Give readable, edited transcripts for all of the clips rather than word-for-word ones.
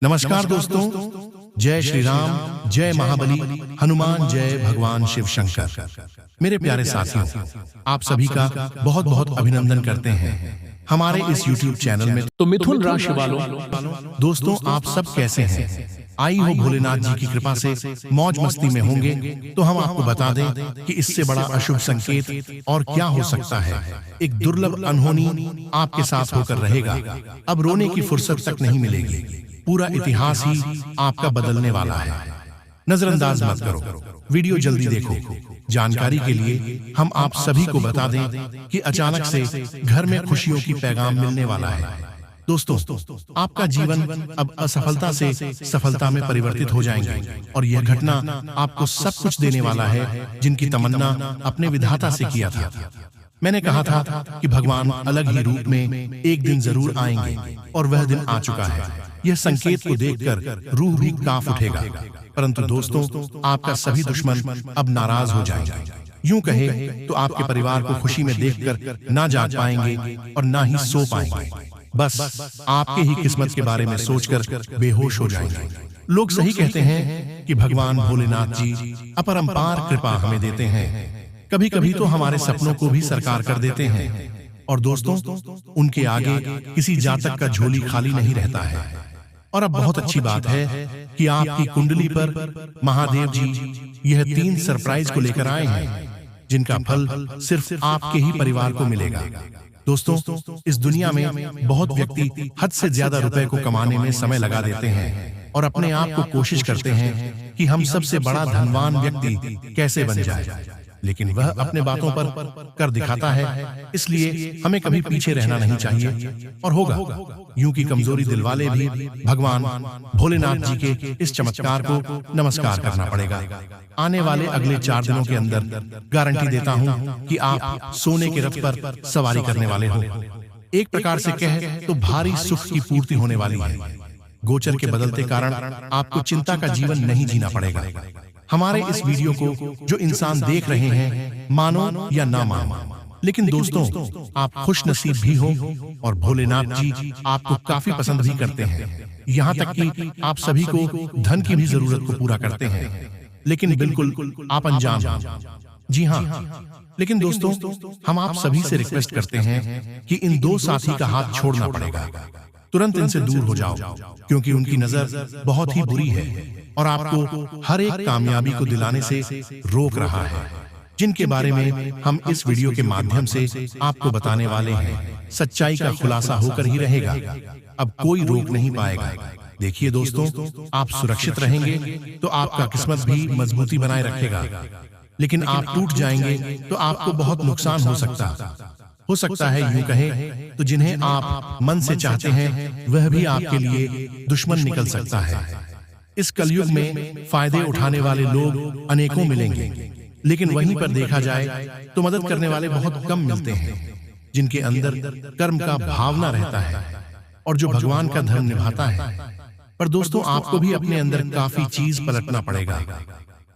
नमस्कार दोस्तों, जय श्री राम, जय महाबली, हनुमान जय भगवान शिव शंकर। मेरे प्यारे साथियों, आप सभी का बहुत बहुत अभिनंदन करते हैं हमारे इस YouTube चैनल में। तो मिथुन राशि वालों, दोस्तों आप सब कैसे हैं? आई हो भोलेनाथ जी की कृपा से मौज मस्ती में होंगे। तो हम आपको बता दें कि इससे बड़ा अशुभ संकेत और क्या हो सकता है। एक दुर्लभ अनहोनी आपके साथ होकर रहेगा। अब रोने की फुर्सत तक नहीं मिलेगी। पूरा इतिहास ही आपका बदलने वाला है। नजरअंदाज मत करो, वीडियो जल्दी देखो। जानकारी के लिए हम आप सभी को बता दें कि अचानक से घर में खुशियों की पैगाम मिलने वाला है। दोस्तों, आपका जीवन अब असफलता से सफलता में परिवर्तित हो जाएंगे और यह घटना आपको सब कुछ देने वाला है जिनकी तमन्ना अपने विधाता से किया था। मैंने कहा था कि भगवान अलग ही रूप में एक दिन जरूर आएंगे और वह दिन आ चुका है। यह संकेत को देखकर रूह भी कांप उठेगा। परंतु दोस्तों, आपका सभी दुश्मन अब नाराज हो जाएंगे। यूं कहे तो आपके परिवार को खुशी में देखकर ना जाग पाएंगे और ना ही सो पाएंगे। बस आपके ही किस्मत के बारे में सोचकर बेहोश हो जाएंगे। लोग सही कहते हैं कि भगवान भोलेनाथ जी अपरंपार कृपा हमें देते हैं। कभी कभी तो हमारे सपनों को भी साकार कर देते हैं। और दोस्तों, उनके आगे किसी जातक का झोली खाली नहीं रहता है। और अब बहुत अच्छी बात है कि आपकी कुंडली पर महादेव जी यह 3 सरप्राइज को लेकर आए हैं, जिनका फल सिर्फ आपके ही परिवार को मिलेगा। दोस्तों, इस दुनिया में बहुत व्यक्ति हद से ज्यादा रुपए को कमाने में समय लगा देते हैं और अपने आप को कोशिश करते हैं कि हम सबसे बड़ा धनवान व्यक्ति कैसे बन जाए। लेकिन वह अपने बातों पर कर दिखाता है। इसलिए हमें कभी पीछे रहना नहीं चाहिए और होगा। यूं की कमजोरी दिल वाले भी भगवान भोलेनाथ जी के इस चमत्कार को नमस्कार करना पड़ेगा। आने वाले अगले 4 दिनों के अंदर गारंटी देता हूं कि आप सोने के रथ पर सवारी करने वाले हो। एक प्रकार से कह तो भारी सुख की पूर्ति होने वाली है। गोचर के बदलते कारण आपको चिंता का जीवन नहीं जीना पड़ेगा। हमारे इस वीडियो को जो इंसान देख रहे हैं, मानो या ना मानो, लेकिन दोस्तों आप खुश नसीब भी हो और भोलेनाथ जी आपको काफी पसंद भी करते हैं। यहाँ तक कि आप सभी को धन की भी जरूरत को पूरा करते हैं। लेकिन बिल्कुल आप अनजान हो। जी हाँ, लेकिन दोस्तों हम आप सभी से रिक्वेस्ट करते हैं कि इन 2 साथी का हाथ छोड़ना पड़ेगा। तुरंत इनसे दूर हो जाओ, क्योंकि उनकी नजर बहुत ही बुरी है और आपको हर एक कामयाबी को दिलाने से रोक रहा है, जिनके बारे में हम इस वीडियो के माध्यम से आपको बताने वाले हैं। सच्चाई का खुलासा होकर ही रहेगा। अब कोई रोक नहीं पाएगा। देखिए दोस्तों, आप सुरक्षित रहेंगे तो आपका किस्मत भी मजबूती बनाए रखेगा। लेकिन आप टूट जाएंगे तो आपको बहुत नुकसान हो सकता है यूं कहें तो जिन्हें आप मन से चाहते हैं वह भी आपके लिए दुश्मन निकल सकता है। इस कलयुग में फायदे उठाने वाले लोग अनेकों मिलेंगे, लेकिन वहीं पर देखा जाए तो मदद करने वाले बहुत कम मिलते हैं, जिनके अंदर कर्म का भावना रहता है और जो भगवान का धर्म निभाता है। पर दोस्तों, आपको भी अपने अंदर काफी चीज पलटना पड़ेगा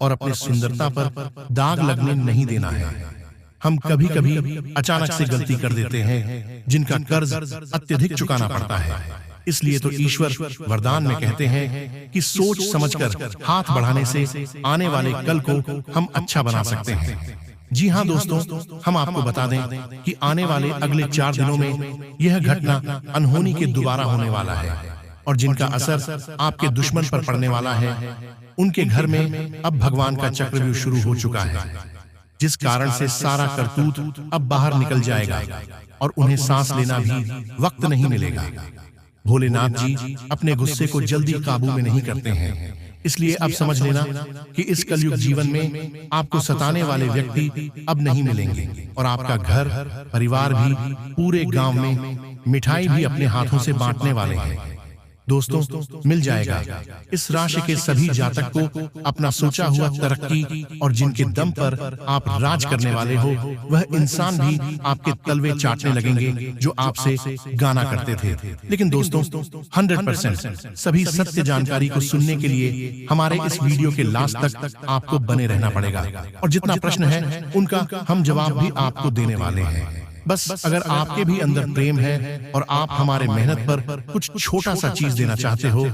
और अपनी सुंदरता पर दाग लगने नहीं देना है। हम कभी कभी अचानक से गलती कर देते हैं, जिनका कर्ज अत्यधिक चुकाना पड़ता है। इसलिए तो ईश्वर वरदान में कहते हैं कि सोच समझकर हाथ बढ़ाने से आने वाले कल को हम अच्छा बना सकते हैं। जी हाँ दोस्तों, हम आपको बता दें कि आने वाले अगले 4 दिनों में यह घटना अनहोनी के दोबारा होने वाला है और जिनका असर आपके दुश्मन पर पड़ने वाला है, उनके घर में अब भगवान का चक्रव्यूह शुरू हो चुका है, जिस कारण से सारा करतूत अब बाहर निकल जाएगा और उन्हें सांस लेना भी वक्त नहीं मिलेगा। भोलेनाथ जी अपने गुस्से को जल्दी काबू में नहीं करते हैं। इसलिए अब समझ लेना कि इस कलयुग जीवन में आपको सताने वाले व्यक्ति अब नहीं मिलेंगे और आपका घर परिवार भी पूरे गांव में मिठाई भी अपने हाथों से बांटने वाले हैं। दोस्तों, मिल जाएगा इस राशि के सभी जातक को अपना सोचा हुआ तरक्की और जिनके दम पर आप राज करने वाले हो, वह इंसान भी आपके तलवे चाटने लगेंगे जो आपसे गाना करते थे। लेकिन दोस्तों, 100% सभी सत्य जानकारी को सुनने के लिए हमारे इस वीडियो के लास्ट तक आपको बने रहना पड़ेगा और जितना प्रश्न है उनका हम जवाब भी आपको देने वाले हैं। बस अगर आपके भी अंदर प्रेम है और आप हमारे मेहनत पर कुछ छोटा सा चीज देना चाहते हो,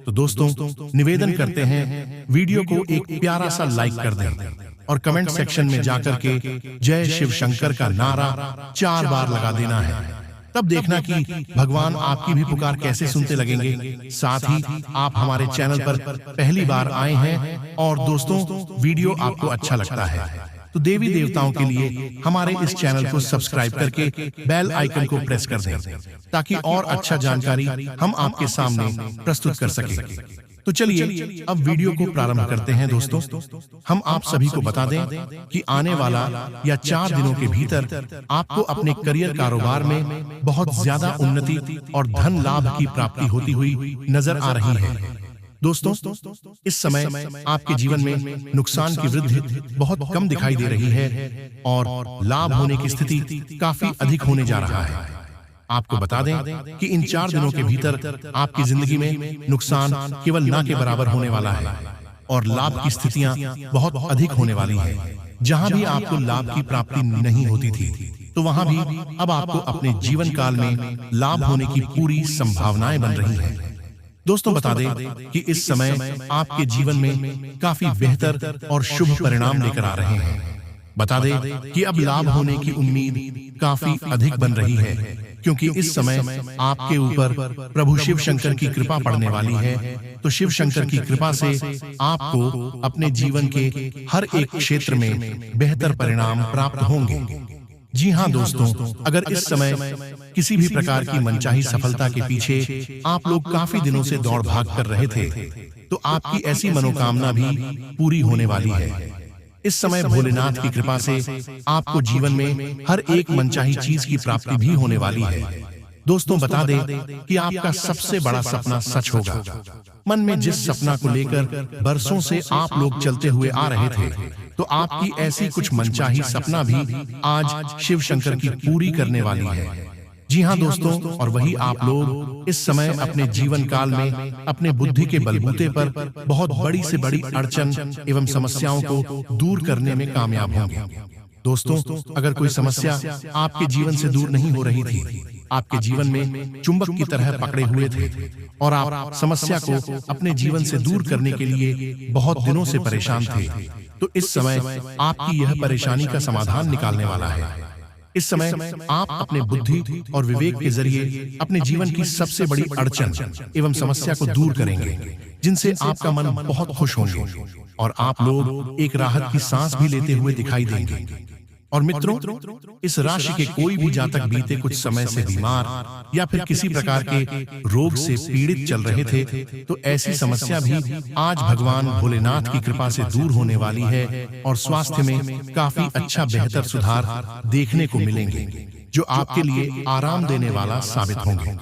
तो दोस्तों निवेदन करते हैं वीडियो को एक प्यारा सा लाइक कर दें और कमेंट सेक्शन में जाकर के जय शिव शंकर का नारा 4 बार लगा देना है। तब देखना कि भगवान आपकी भी पुकार कैसे सुनते लगेंगे। साथ ही आप हमारे चैनल पर पहली बार आए हैं और दोस्तों वीडियो आपको अच्छा लगता है तो देवी देवताओं के लिए हमारे इस चैनल को सब्सक्राइब करके बेल आइकन को प्रेस कर दें ताकि और अच्छा जानकारी हम आपके सामने प्रस्तुत कर सकें। तो चलिए अब वीडियो को प्रारंभ करते हैं। दोस्तों हम आप सभी को बता दें कि आने वाला या 4 दिनों के भीतर आपको अपने करियर कारोबार में बहुत ज्यादा उन्नति और धन लाभ की प्राप्ति होती हुई नजर आ रही है। दोस्तों इस समय आपके जीवन में नुकसान की वृद्धि बहुत कम दिखाई दे रही है और लाभ होने की स्थिति काफी अधिक होने जा रहा है। आपको बता दें कि इन 4 दिनों के भीतर आपकी जिंदगी में नुकसान केवल ना के बराबर होने वाला है और लाभ की स्थितियां बहुत अधिक होने वाली हैं। जहां भी आपको लाभ की प्राप्ति नहीं होती थी तो वहां भी अब आपको अपने जीवन काल में लाभ होने की पूरी संभावनाएं बन रही हैं। दोस्तों बता दें कि इस समय आपके जीवन में काफी बेहतर और शुभ परिणाम लेकर आ रहे हैं। बता दें कि अब लाभ होने की उम्मीद काफी अधिक बन रही है क्योंकि इस समय आपके ऊपर प्रभु शिव शंकर की कृपा पड़ने वाली है। तो शिव शंकर की कृपा से आपको अपने जीवन के हर एक क्षेत्र में बेहतर परिणाम प्राप्त होंगे। जी हाँ दोस्तों, अगर इस समय किसी भी प्रकार की मनचाही सफलता के पीछे आप लोग काफी दिनों से दौड़ भाग कर रहे थे तो आपकी ऐसी मनोकामना भी पूरी होने वाली है। इस समय भोलेनाथ की कृपा से आपको जीवन में हर एक मनचाही चीज की प्राप्ति भी होने वाली है। दोस्तों बता दें कि आपका सबसे बड़ा सपना सच होगा। मन में जिस सपना को लेकर बरसों से आप लोग चलते हुए आ रहे थे तो आपकी ऐसी कुछ मनचाही सपना भी आज शिव शंकर की पूरी करने वाली है। जी हाँ दोस्तों, और वही आप लोग इस समय अपने जीवन काल में अपने बुद्धि के बलबूते पर बहुत बड़ी से बड़ी अड़चन एवं समस्याओं को दूर करने में कामयाब होंगे। दोस्तों अगर कोई समस्या आपके जीवन से दूर नहीं हो रही थी, आपके जीवन में चुंबक की तरह पकड़े हुए थे और आप समस्या को अपने जीवन से दूर करने के लिए बहुत दिनों से परेशान थे, तो इस समय आपकी यह परेशानी का समाधान निकालने वाला है। इस समय आप अपने बुद्धि और विवेक के जरिए अपने जीवन की सबसे बड़ी अड़चन एवं समस्या को दूर करेंगे, जिनसे आपका मन बहुत खुश होंगे और आप लोग एक राहत की सांस भी लेते हुए दिखाई देंगे। और मित्रों, इस राशि के कोई भी जातक बीते कुछ समय से बीमार या फिर किसी प्रकार के रोग से पीड़ित चल रहे थे तो ऐसी समस्या भी आज भगवान भोलेनाथ की कृपा से दूर होने वाली है और स्वास्थ्य में काफी अच्छा बेहतर सुधार देखने को मिलेंगे जो आपके लिए आराम देने वाला साबित होंगे।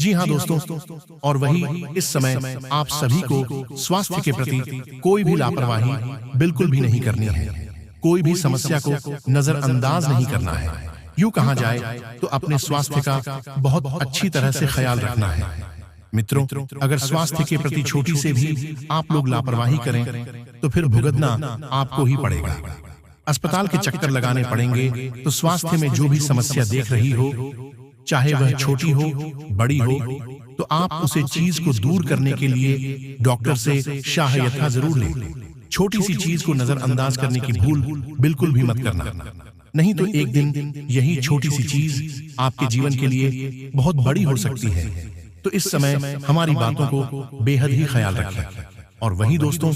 जी हाँ दोस्तों, और वही इस समय आप सभी को स्वास्थ्य के प्रति कोई भी लापरवाही बिल्कुल भी नहीं करनी है। कोई भी समस्या को नजरअंदाज नहीं करना है। यूं कहा जाए तो अपने स्वास्थ्य का बहुत अच्छी तरह से ख्याल रखना है। मित्रों, अगर स्वास्थ्य के प्रति छोटी से भी आप लोग लापरवाही करें तो फिर भुगतना आपको ही पड़ेगा। अस्पताल के चक्कर लगाने पड़ेंगे। तो स्वास्थ्य में जो भी समस्या देख रही हो, चाहे वह छोटी हो बड़ी हो, तो आप उसे चीज को दूर करने के लिए डॉक्टर से सहायता जरूर लें। छोटी सी चीज को नजरअंदाज करने की भूल बिल्कुल भी मत करना, नहीं तो एक दिन यही छोटी सी चीज आपके जीवन के लिए बहुत बड़ी हो सकती है। तो इस समय हमारी बातों को बेहद ही ख्याल रखें। और वही दोस्तों,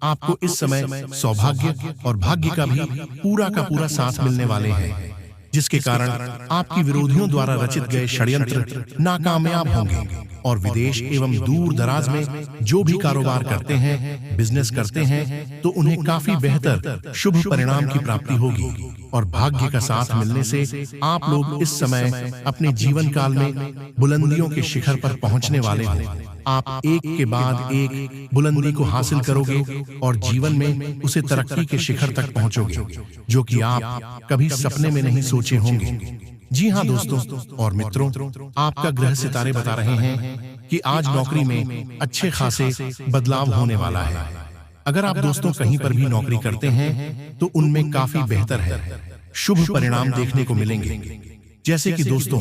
आपको इस समय सौभाग्य और भाग्य का भी पूरा का पूरा साथ मिलने वाले हैं, जिसके कारण आपकी विरोधियों द्वारा रचित गए षड्यंत्र नाकामयाब होंगे और विदेश एवं दूर दराज में जो भी कारोबार करते हैं, बिजनेस करते हैं, तो उन्हें काफी बेहतर शुभ परिणाम की प्राप्ति होगी और भाग्य का साथ मिलने से आप लोग इस समय अपने जीवन काल में बुलंदियों के शिखर पर पहुंचने वाले हैं। आप एक के बाद एक बुलंदी को हासिल करोगे और जीवन में उसे तरक्की के शिखर तक पहुंचोगे, जो कि आप कभी सपने में नहीं सोचे होंगे। जी हाँ दोस्तों और मित्रों, आपका ग्रह सितारे बता रहे हैं कि आज नौकरी में अच्छे खासे बदलाव होने वाला है। अगर आप दोस्तों कहीं पर भी नौकरी करते हैं तो उनमें काफी बेहतर है, शुभ परिणाम देखने को मिलेंगे। जैसे कि दोस्तों,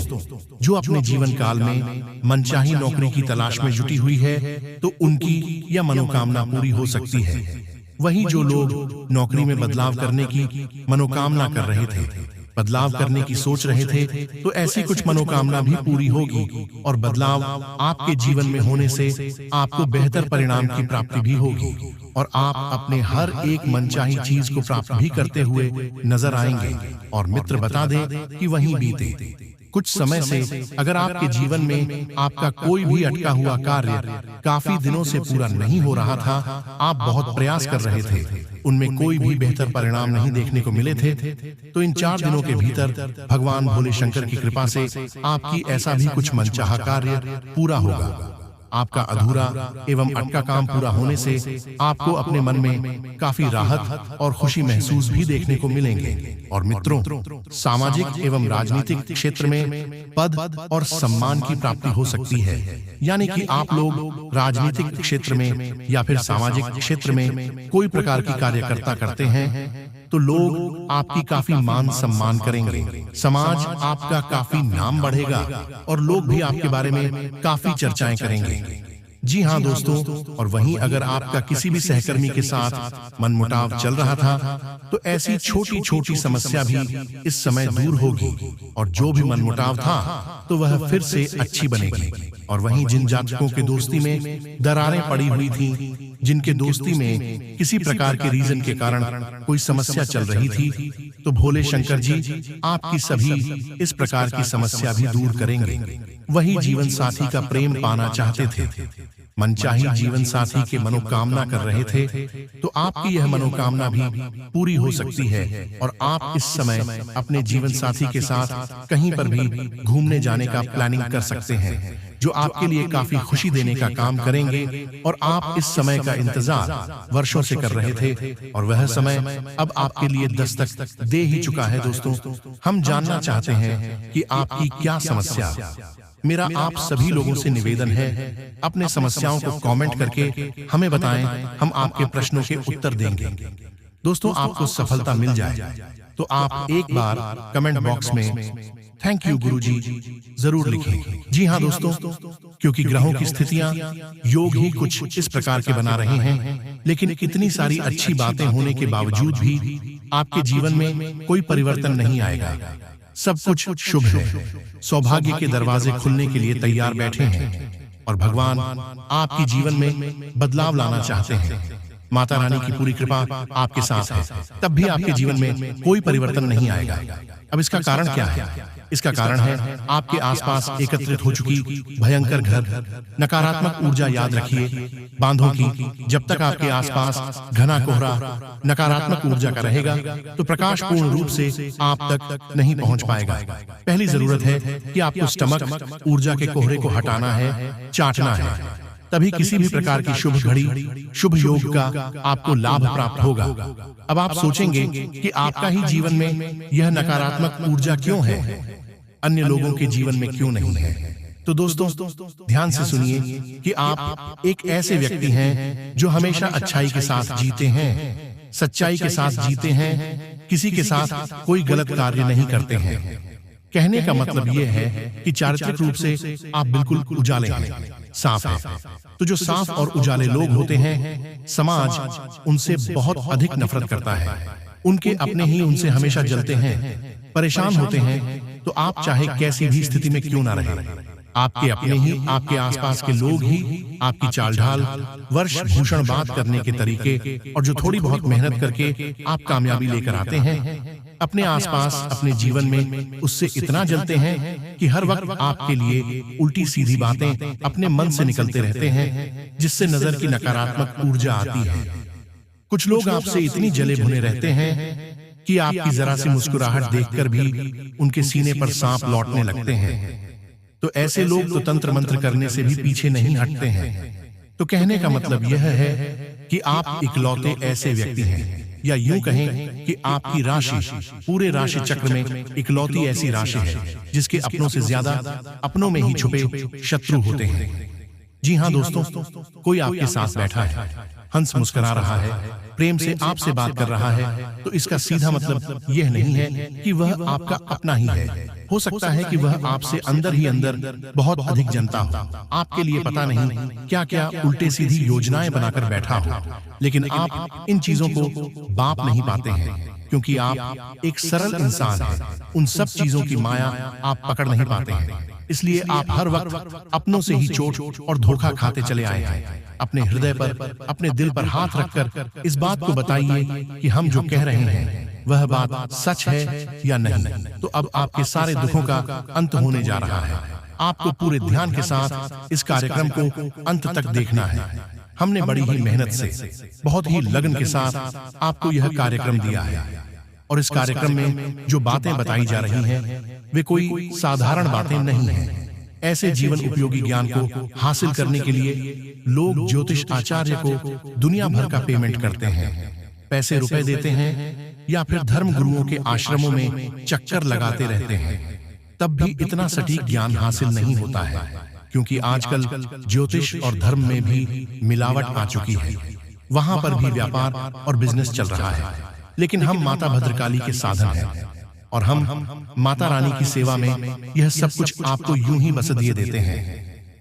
जो अपने जीवन काल में मनचाही नौकरी की तलाश में जुटी हुई है, तो उनकी यह मनोकामना पूरी हो सकती है। वहीं जो लोग नौकरी में बदलाव करने की मनोकामना कर रहे थे, बदलाव करने की सोच रहे थे, तो ऐसी कुछ मनोकामना भी पूरी होगी और बदलाव आपके जीवन में होने से आपको बेहतर परिणाम की प्राप्ति भी होगी और आप अपने हर एक मनचाही चीज को प्राप्त भी करते हुए नजर आएंगे। और मित्र बता दें कि वहीं बीते कुछ समय से अगर आपके जीवन में आपका कोई भी अटका हुआ कार्य काफी दिनों से पूरा नहीं हो रहा था, आप बहुत प्रयास कर रहे थे, उनमें कोई भी बेहतर परिणाम नहीं देखने को मिले थे, तो इन 4 दिनों के भीतर भगवान भोले शंकर की कृपा से आपकी ऐसा भी कुछ मनचाहा कार्य पूरा होगा। आपका अधूरा एवं अटका काम पूरा होने से आपको अपने मन में काफी राहत और खुशी महसूस भी देखने को मिलेंगे। और मित्रों, सामाजिक एवं राजनीतिक क्षेत्र में पद और सम्मान की प्राप्ति हो सकती है। यानी कि आप लोग राजनीतिक क्षेत्र में या फिर सामाजिक क्षेत्र में कोई प्रकार की कार्यकर्ता करते हैं, तो लोग आपकी काफी मान सम्मान करेंगे, समाज आपका काफी नाम बढ़ेगा और लोग भी आपके बारे में काफी चर्चाएं करेंगे। जी हाँ दोस्तों, और वहीं अगर आपका किसी भी सहकर्मी के साथ मनमुटाव चल रहा था, तो ऐसी छोटी छोटी समस्या भी इस समय दूर होगी और जो भी मनमुटाव था तो वह फिर से अच्छी बनेगी। और वहीं जिन जातकों के दोस्ती में दरारें पड़ी हुई थी, जिनके दोस्ती में किसी प्रकार के रीजन के कारण कोई समस्या चल रही थी, तो भोले शंकर जी आपकी सभी इस प्रकार की समस्या भी दूर करेंगे। वही जीवन साथी का प्रेम पाना चाहते थे, मनचाही जीवन साथी के मनोकामना कर रहे थे, तो आपकी यह मनोकामना भी पूरी हो सकती है और आप इस समय अपने जीवन साथी के साथ कहीं पर भी घूमने जाने का प्लानिंग कर सकते हैं, जो आपके लिए काफी खुशी देने का काम करेंगे। और आप इस समय का इंतजार वर्षों से कर रहे थे और वह समय अब आपके लिए दस्तक दे ही चुका है। दोस्तों, हम जानना चाहते हैं कि आपकी क्या समस्या। मेरा आप सभी लोगों से निवेदन है, अपने समस्याओं को कमेंट करके हमें बताएं, हम आपके प्रश्नों के उत्तर देंगे। दोस्तों, आपको सफलता मिल जाए तो आप एक बार कमेंट बॉक्स में थैंक यू गुरुजी जरूर लिखें। जी हाँ दोस्तों, क्योंकि ग्रहों की स्थितियां योग ही कुछ इस प्रकार के बना रहे हैं, लेकिन इतनी सारी अच्छी बातें होने के बावजूद भी आपके जीवन में कोई परिवर्तन नहीं आएगा। सब कुछ शुभ है, सौभाग्य के दरवाजे खुलने के लिए तैयार बैठे हैं और भगवान आपके जीवन में बदलाव लाना चाहते हैं। माता रानी की पूरी कृपा आपके साथ है, तब भी आपके जीवन में कोई परिवर्तन नहीं आएगा। अब इसका कारण क्या है? इसका कारण है आपके आसपास एकत्रित हो चुकी भयंकर घर नकारात्मक ऊर्जा। याद रखिए बांधों की, जब तक आपके आसपास घना कोहरा नकारात्मक ऊर्जा का रहेगा तो प्रकाश पूर्ण रूप से आप तक नहीं पहुंच पाएगा। पहली जरूरत है कि आपको स्टमक ऊर्जा के कोहरे को हटाना है, चाटना है, तभी किसी भी प्रकार की शुभ घड़ी, शुभ योग का आपको लाभ प्राप्त होगा। अब आप सोचेंगे कि आपका ही जीवन में यह नकारात्मक ऊर्जा क्यों है, अन्य लोगों के जीवन में क्यों नहीं है? तो दोस्तों, ध्यान से सुनिए कि आप एक ऐसे व्यक्ति हैं जो हमेशा अच्छाई के साथ जीते हैं, सच्चाई के साथ जीते हैं, किसी के साथ कोई गलत कार्य नहीं करते हैं। कहने का मतलब यह है कि चारित्रिक रूप से आप बिल्कुल उजाले हैं, साफ है। तो जो साफ और उजाले लोग होते हैं, समाज उनसे बहुत अधिक नफरत करता है, उनके अपने ही उनसे हमेशा जलते हैं, परेशान होते हैं। तो आप चाहे कैसी भी स्थिति में क्यों ना रहे, आपके अपने ही, आपके आसपास के लोग ही आपकी चाल ढाल, वर्ष भूषण बात करने के तरीके और जो थोड़ी बहुत मेहनत करके आप कामयाबी लेकर आते हैं, अपने आसपास अपने जीवन में उससे इतना जलते हैं कि हर वक्त आपके लिए उल्टी सीधी बातें अपने मन से निकलते रहते हैं, जिससे नजर की नकारात्मक ऊर्जा आती है। कुछ लोग आपसे इतनी जले भुने रहते हैं कि आपकी जरा सी मुस्कुराहट देखकर भी उनके सीने पर सांप लौटने लगते हैं। तो ऐसे लोग तो तंत्र मंत्र करने से भी पीछे नहीं हटते हैं। तो कहने का मतलब यह है कि आप इकलौते ऐसे व्यक्ति हैं, या यूं कहें कि आपकी राशि पूरे राशि चक्र में इकलौती ऐसी राशि है जिसके अपनों से ज्यादा अपनों में ही छुपे शत्रु होते हैं। जी हाँ दोस्तों, कोई आपके साथ बैठा है, हंस मुस्कुरा रहा है, प्रेम से आपसे बात कर रहा है, तो इसका सीधा मतलब यह नहीं है कि वह आपका अपना ही है। हो सकता है कि वह आपसे अंदर ही अंदर बहुत अधिक जनता हो, आपके लिए पता नहीं क्या क्या उल्टे सीधी योजनाएं बनाकर बैठा हो, लेकिन आप इन चीजों को बाप नहीं पाते हैं, क्योंकि आप एक सरल इंसान हैं। उन सब चीजों की माया आप पकड़ नहीं पाते हैं, इसलिए आप हर वक्त अपनों से ही चोट और धोखा खाते चले आए हैं। अपने हृदय पर, अपने दिल पर हाथ रखकर इस बात को बताइए कि हम जो कह रहे हैं वह बात सच है या नहीं। तो अब आपके सारे दुखों का अंत होने जा रहा है। आपको पूरे ध्यान के साथ इस कार्यक्रम को अंत तक देखना है। हमने बड़ी ही मेहनत से, बहुत ही लगन के साथ आपको यह कार्यक्रम दिया है, और इस कार्यक्रम में जो बातें बताई जा रही हैं वे कोई साधारण बातें नहीं हैं। ऐसे जीवन उपयोगी ज्ञान को हासिल करने के लिए लोग ज्योतिष आचार्य को दुनिया भर का पेमेंट करते हैं, पैसे रुपए देते हैं, या फिर धर्म गुरुओं के आश्रमों में चक्कर लगाते रहते हैं, तब भी इतना सटीक ज्ञान हासिल नहीं होता है, क्योंकि आजकल ज्योतिष और धर्म में भी मिलावट आ चुकी है। वहां पर भी व्यापार और बिजनेस चल रहा है, लेकिन हम माता भद्रकाली के साधन हैं, और हम माता रानी की सेवा में यह सब कुछ आपको यूं ही बस दिए देते हैं,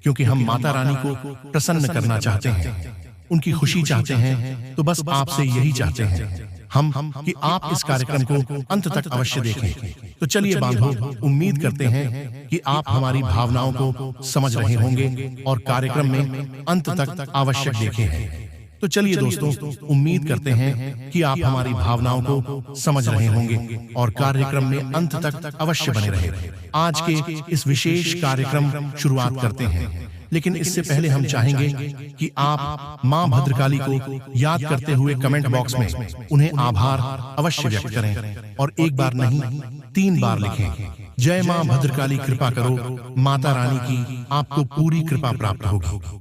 क्योंकि हम माता रानी को प्रसन्न करना चाहते हैं, उनकी खुशी चाहते हैं। तो बस आपसे यही चाहते हैं हम कि आप इस कार्यक्रम को अंत तक अवश्य देखें। तो चलिए बांधो, उम्मीद करते हैं कि आप हमारी भावनाओं को समझ रहे होंगे और कार्यक्रम में अंत तक आवश्यक देखे हैं। तो चलिए दोस्तों, उम्मीद करते हैं कि आप हमारी भावनाओं को समझ रहे होंगे और कार्यक्रम में अंत तक अवश्य बने रहे। आज के इस विशेष कार्यक्रम शुरुआत करते हैं, लेकिन इससे पहले हम चाहेंगे कि आप मां भद्रकाली को याद करते हुए कमेंट बॉक्स में उन्हें आभार अवश्य व्यक्त करें, और एक बार नहीं 3 बार लिखें, जय मां भद्रकाली कृपा करो, माता रानी की आपको पूरी कृपा प्राप्त होगी।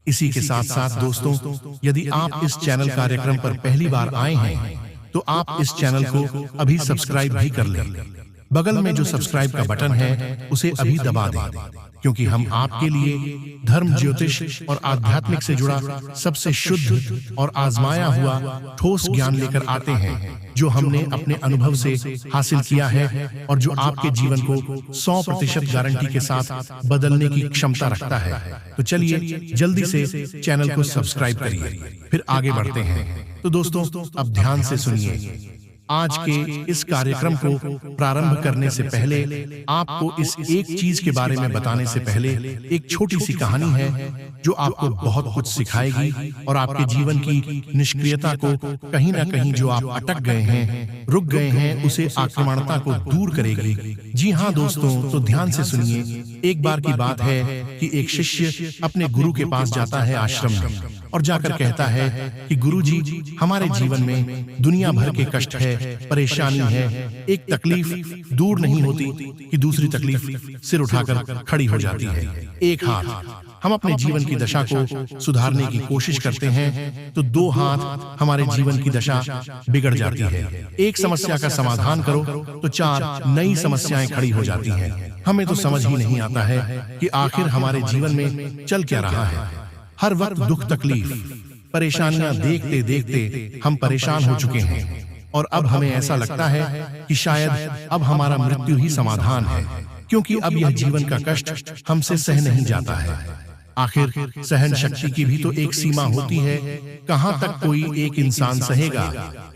इसी के साथ साथ दोस्तों, यदि आप इस चैनल कार्यक्रम पर पहली बार आए हैं तो आप इस चैनल को अभी सब्सक्राइब भी कर लें। बगल में जो सब्सक्राइब का बटन है उसे अभी दबा दें, क्योंकि हम आपके लिए धर्म, ज्योतिष और आध्यात्मिक से जुड़ा सबसे शुद्ध और आजमाया हुआ ठोस ज्ञान लेकर आते हैं, जो हमने अपने अनुभव से हासिल किया है और जो आपके जीवन को 100% गारंटी के साथ बदलने की क्षमता रखता है। तो चलिए जल्दी से चैनल को सब्सक्राइब करिए, फिर आगे बढ़ते हैं। तो दोस्तों, अब ध्यान से सुनिए। आज के इस कार्यक्रम को प्रारंभ करने से पहले आपको इस एक चीज के बारे में बताने से पहले एक छोटी सी कहानी है जो आपको बहुत कुछ सिखाएगी और आपके जीवन की निष्क्रियता को कहीं ना कहीं जो आप अटक गए हैं, रुक गए हैं, उसे आक्रमणता को दूर करेगी। जी हाँ दोस्तों, तो ध्यान से सुनिए। एक बार की बात है कि एक शिष्य अपने गुरु के पास जाता है आश्रम में और जाकर कहता है कि गुरुजी, हमारे जीवन में दुनिया भर के कष्ट है, परेशानी है, एक तकलीफ दूर नहीं होती कि दूसरी तकलीफ सिर उठाकर खड़ी हो जाती है। एक हाथ हम अपने जीवन की दशा को सुधारने की कोशिश करते हैं तो 2 हाथ हमारे जीवन की दशा बिगड़ जाती है। एक समस्या का समाधान करो तो 4 नई समस्याएं खड़ी हो जाती हैं। हमें तो समझ ही नहीं आता है कि आखिर हमारे जीवन में चल क्या रहा है। हर वक्त दुख, तकलीफ, परेशानियां देखते देखते हम परेशान हो चुके हैं, और अब हमें ऐसा लगता है कि शायद अब हमारा मृत्यु ही समाधान है, क्योंकि अब यह जीवन का कष्ट हमसे सह नहीं जाता है। आखिर सहन शक्ति की भी तो एक सीमा होती है, कहां तक कोई एक इंसान सहेगा।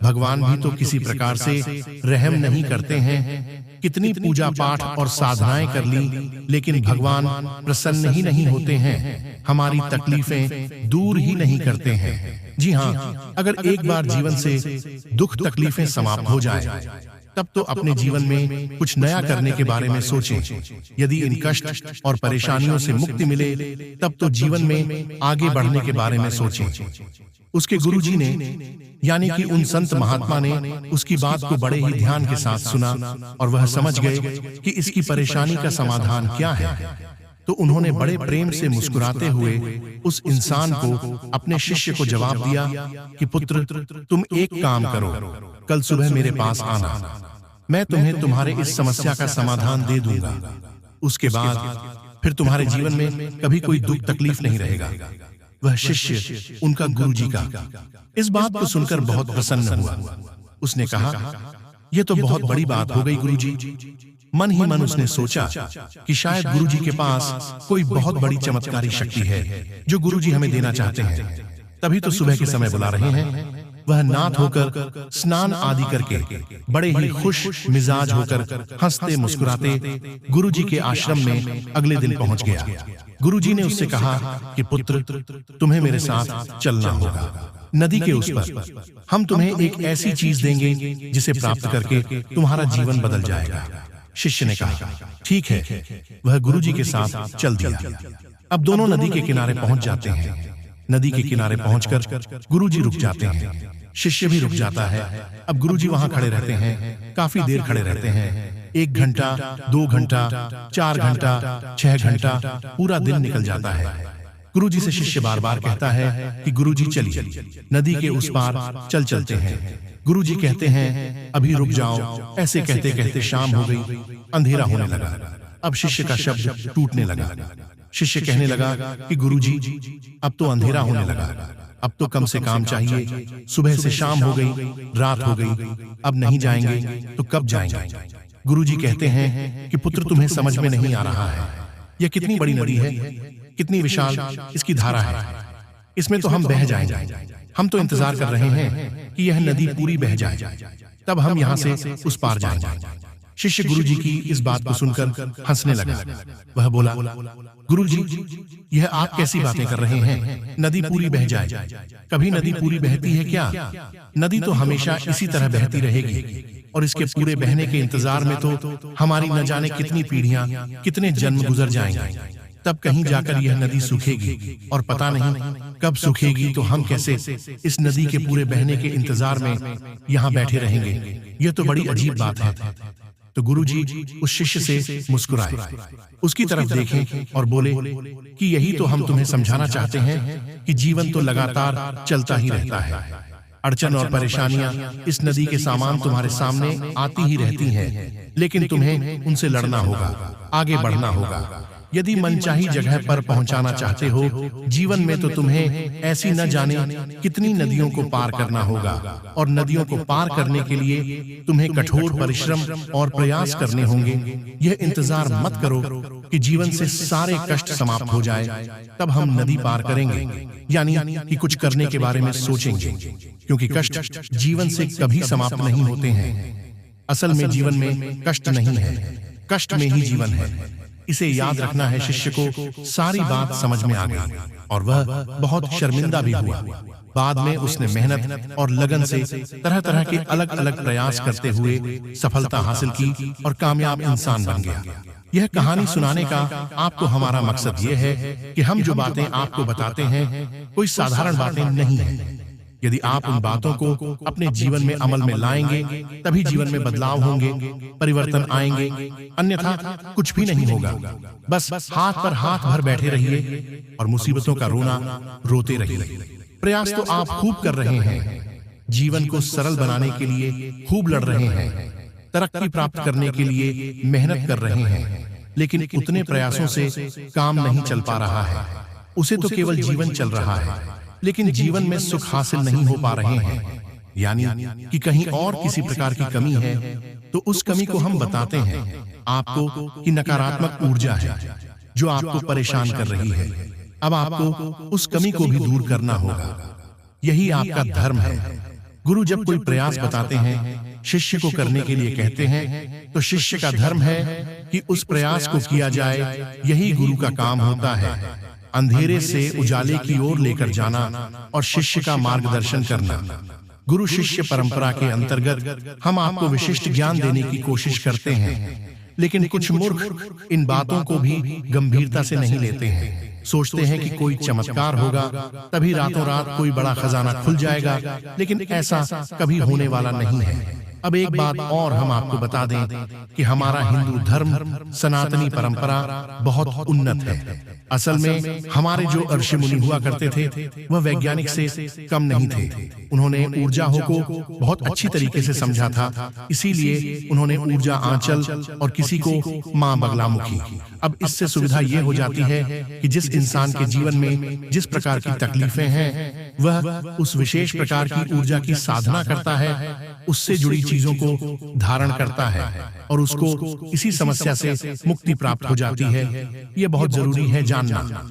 भगवान भी तो किसी प्रकार से रहम नहीं करते हैं। कितनी पूजा पाठ और साधनाएं कर ली, लेकिन भगवान प्रसन्न ही नहीं होते हैं, हमारी तकलीफें दूर ही नहीं करते हैं। जी हाँ, अगर एक बार जीवन से दुख तकलीफें समाप्त हो जाए, तब तो अपने जीवन में कुछ नया करने के बारे में सोचें। यदि इन कष्ट और परेशानियों से मुक्ति मिले, तब तो जीवन में आगे बढ़ने के बारे में सोचें। उसके गुरुजी ने, यानी कि उन संत महात्मा ने उसकी बात को बड़े ही ध्यान के साथ सुना और वह समझ गए कि इसकी परेशानी का समाधान क्या है। तो उन्होंने बड़े प्रेम से मुस्कुराते हुए उस इंसान को, अपने शिष्य को जवाब दिया कि पुत्र, तुम एक काम करो, कल सुबह मेरे पास आना, मैं तुम्हें तुम्हारे इस समस्या का समाधान दे दूंगा। उसके बाद फिर तुम्हारे जीवन में कभी कोई दुख तकलीफ नहीं रहेगा। वह शिष्य उनका गुरुजी का। इस बात को सुनकर बहुत प्रसन्न हुआ। उसने कहा, यह तो बहुत बड़ी बात हो गई गुरुजी। मन ही मन उसने सोचा कि शायद गुरुजी के पास कोई बहुत बड़ी चमत्कारी शक्ति है जो गुरुजी हमें देना चाहते हैं। तभी तो सुबह के समय बुला रहे हैं। वह नाथ होकर स्नान आदि करके बड़े ही खुश मिजाज होकर हंसते मुस्कुराते गुरुजी के आश्रम में अगले दिन पहुंच गया। गुरुजी ने उससे कहा कि पुत्र, तुम्हें मेरे साथ चलना होगा। नदी के उस पर हम तुम्हें एक ऐसी चीज देंगे जिसे प्राप्त करके तुम्हारा जीवन बदल जाएगा। शिष्य ने कहा, ठीक है। वह गुरुजी के साथ चल दिया। अब दोनों नदी के किनारे पहुंच जाते हैं। नदी के किनारे पहुंचकर गुरुजी रुक जाते हैं, शिष्य भी रुक जाता है। अब गुरुजी वहां खड़े रहते हैं, काफी देर खड़े रहते हैं। 1 घंटा, 2 घंटा, 4 घंटा, 6 घंटा, पूरा दिन निकल जाता है। गुरुजी से शिष्य बार बार कहता है कि गुरुजी चलिए, नदी के उस पार चल चलते हैं। गुरुजी कहते हैं, अभी रुक जाओ। ऐसे कहते कहते शाम हो गई, अंधेरा होने लगा। अब शिष्य का शब्द टूटने लगा। शिष्य कहने लगा कि गुरुजी, अब तो अंधेरा होने लगा, अब तो कम से काम चाहिए। सुबह से शाम हो गई, रात हो गई, अब नहीं जाएंगे तो कब जाएंगे? गुरुजी कहते हैं कि पुत्र, तुम्हें समझ में नहीं आ रहा है। यह कितनी बड़ी नदी है, कितनी विशाल इसकी धारा है। इसमें तो हम बह जाएंगे। हम तो इंतजार कर रहे हैं कि यह नदी पूरी बह जाए, तब हम यहाँ से उस पार जाएंगे। शिष्य गुरुजी की इस बात को सुनकर हंसने लगा। वह बोला, गुरुजी, यह आप कैसी बातें कर रहे हैं? नदी पूरी बह जाए, कभी नदी पूरी बहती है क्या? नदी तो हमेशा इसी तरह बहती रहेगी और इसके पूरे बहने के इंतजार में तो हमारी न जाने कितनी पीढ़ियां, कितने जन्म गुजर जाएंगे। तब कहीं जाकर यह नदी सूखेगी और पता नहीं कब सूखेगी, तो हम कैसे इस नदी के पूरे बहने के इंतजार में यहाँ बैठे रहेंगे? यह तो बड़ी अजीब बात है। तो गुरुजी उस शिष्य से मुस्कुराए, उसकी तरफ देखें और बोले कि यही तो हम तुम्हें समझाना चाहते हैं कि जीवन तो लगातार चलता ही रहता है। अड़चन और परेशानियां इस नदी के सामान तुम्हारे सामने आती ही रहती हैं, लेकिन तुम्हें उनसे लड़ना होगा, आगे बढ़ना होगा। यदि मनचाही जगह पर पहुंचाना चाहते हो जीवन में, तो तुम्हें ऐसी न जाने कितनी नदियों को पार करना होगा, और नदियों को पार करने के लिए तुम्हें कठोर परिश्रम और प्रयास करने होंगे। यह इंतजार मत करो कि जीवन से सारे कष्ट समाप्त हो जाए, तब हम नदी पार करेंगे, यानी कि कुछ करने के बारे में सोचेंगे, क्योंकि कष्ट जीवन से कभी समाप्त नहीं होते हैं। असल में जीवन में कष्ट नहीं है, कष्ट में ही जीवन है। इसे याद रखना है। शिष्य को सारी बात समझ में आ गई और वह बहुत शर्मिंदा भी हुआ। बाद में उसने मेहनत और लगन से तरह तरह के अलग अलग प्रयास करते हुए सफलता हासिल की और कामयाब इंसान बन गया। यह कहानी सुनाने का आपको हमारा मकसद यह है कि हम जो बातें आपको बताते हैं कोई साधारण बातें नहीं है। यदि आप उन बातों को अपने जीवन में अमल में लाएंगे तभी जीवन में बदलाव होंगे, परिवर्तन आएंगे, अन्यथा कुछ भी नहीं होगा। बस हाथ पर हाथ भर बैठे रहिए और मुसीबतों का रोना रोते रहिए। प्रयास तो आप खूब कर रहे हैं, जीवन को सरल बनाने के लिए खूब लड़ रहे हैं, तरक्की प्राप्त करने के लिए मेहनत कर रहे हैं, लेकिन उतने प्रयासों से काम नहीं चल पा रहा है। उसे तो केवल जीवन चल रहा है, लेकिन जीवन में सुख हासिल नहीं हो पा रहे हैं, यानी कि कहीं और किसी प्रकार की कमी है। तो उस कमी को हम बताते हैं आपको कि नकारात्मक ऊर्जा है जो आपको परेशान कर रही है। अब आपको उस कमी को भी दूर करना होगा, यही आपका धर्म है। गुरु जब कोई प्रयास बताते हैं, शिष्य को करने के लिए कहते हैं, तो शिष्य का धर्म है कि उस प्रयास को किया जाए। यही गुरु का काम होता है, अंधेरे से उजाले की ओर लेकर जाना और शिष्य का मार्गदर्शन करना। गुरु शिष्य परंपरा के अंतर्गत हम आपको विशिष्ट ज्ञान देने की कोशिश करते हैं, लेकिन कुछ मूर्ख इन बातों को भी गंभीरता से नहीं लेते हैं। सोचते हैं कि कोई चमत्कार होगा तभी रातों रात कोई बड़ा खजाना खुल जाएगा, लेकिन ऐसा कभी होने वाला नहीं है। अब एक बात और हम आपको बता दें कि हमारा हिंदू धर्म सनातनी परंपरा बहुत उन्नत है। असल में हमारे जो ऋषि मुनि हुआ करते थे वह वैज्ञानिक से कम नहीं थे। उन्होंने ऊर्जा को बहुत अच्छी तरीके से समझा था, इसीलिए उन्होंने ऊर्जा आंचल और किसी को मां बगलामुखी। अब इससे सुविधा ये हो जाती है कि जिस इंसान के जीवन में जिस प्रकार की तकलीफें हैं वह उस विशेष प्रकार की ऊर्जा की साधना करता है, उससे जुड़ी चीजों को धारण करता है और उसको इसी समस्या से मुक्ति प्राप्त हो जाती है। ये बहुत जरूरी है जानना।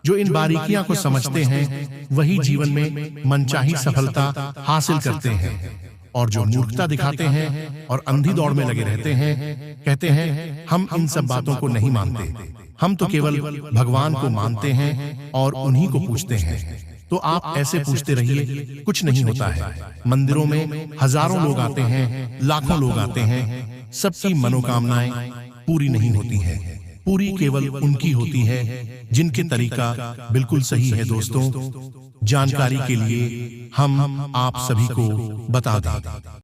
जो इन बारीकियां को समझते हैं वही जीवन में मनचाही सफलता हासिल करते हैं, और जो मूर्खता दिखाते हैं और अंधी दौड़ में लगे रहते हैं, कहते हैं हम इन सब बातों को नहीं मानते, हम तो केवल भगवान को मानते हैं और उन्हीं को पूजते हैं। तो आप ऐसे पूछते रहिए, कुछ नहीं होता है। मंदिरों में हजारों लोग आते हैं, लाखों लोग आते हैं, सबकी मनोकामनाएं पूरी नहीं होती हैं। पूरी केवल उनकी होती है जिनके तरीका बिल्कुल सही है। दोस्तों, जानकारी के लिए हम आप सभी को बता दें।